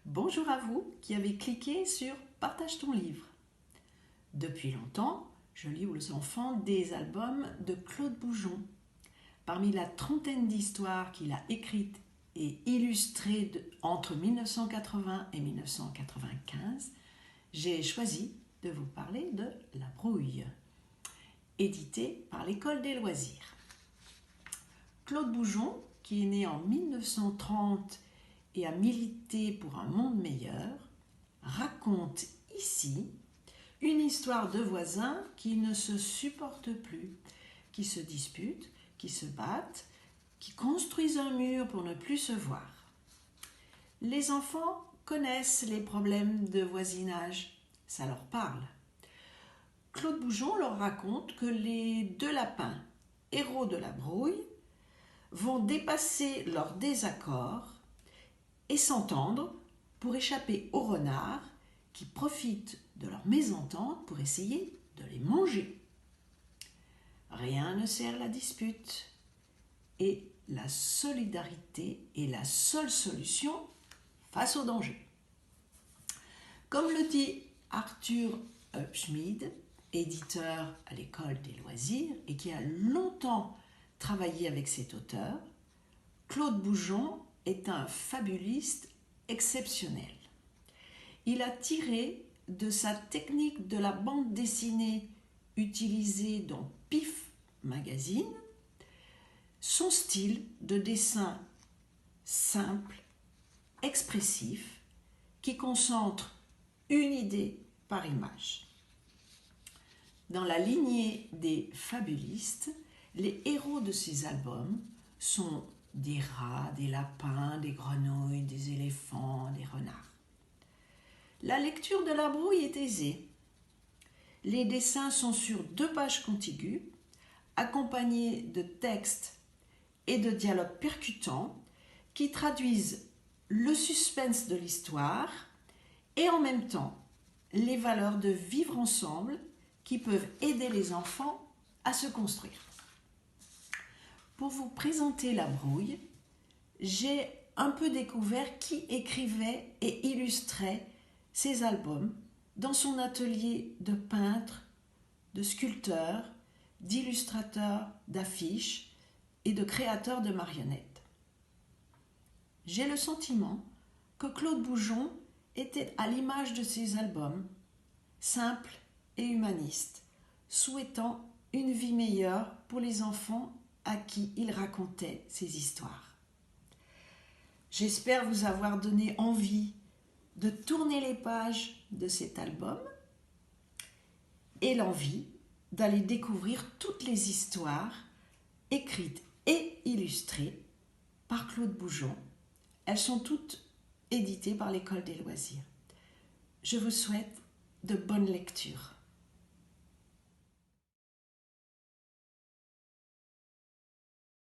Bonjour à vous qui avez cliqué sur « Partage ton livre ». Depuis longtemps, je lis aux enfants des albums de Claude Boujon. Parmi la trentaine d'histoires qu'il a écrites et illustrées entre 1980 et 1995, j'ai choisi de vous parler de La Brouille, édité par l'École des loisirs. Claude Boujon, qui est né en 1930 et a milité pour un monde meilleur, raconte ici une histoire de voisins qui ne se supportent plus, qui se disputent, qui se battent, qui construisent un mur pour ne plus se voir. Les enfants connaissent les problèmes de voisinage, ça leur parle. Claude Boujon leur raconte que les deux lapins, héros de la brouille, vont dépasser leurs désaccords et s'entendre pour échapper aux renards qui profitent de leur mésentente pour essayer de les manger. Rien ne sert la dispute et la solidarité est la seule solution face au danger. Comme le dit Arthur Hupschmid, éditeur à l'École des loisirs et qui a longtemps travaillé avec cet auteur, Claude Boujon est un fabuliste exceptionnel. Il a tiré de sa technique de la bande dessinée utilisée dans Pif Magazine son style de dessin simple, expressif, qui concentre une idée par image. Dans la lignée des fabulistes, les héros de ces albums sont des rats, des lapins, des grenouilles, des éléphants, des renards. La lecture de La Brouille est aisée. Les dessins sont sur 2 pages contiguës, accompagnés de textes et de dialogues percutants qui traduisent le suspense de l'histoire et en même temps les valeurs de vivre ensemble qui peuvent aider les enfants à se construire. Pour vous présenter La Brouille, j'ai un peu découvert qui écrivait et illustrait ces albums dans son atelier de peintre, de sculpteur, d'illustrateur d'affiches et de créateur de marionnettes. J'ai le sentiment que Claude Boujon était à l'image de ces albums, simple et humaniste, souhaitant une vie meilleure pour les enfants à qui il racontait ces histoires. J'espère vous avoir donné envie de tourner les pages de cet album et l'envie d'aller découvrir toutes les histoires écrites et illustrées par Claude Boujon. Elles sont toutes éditées par l'École des loisirs. Je vous souhaite de bonnes lectures.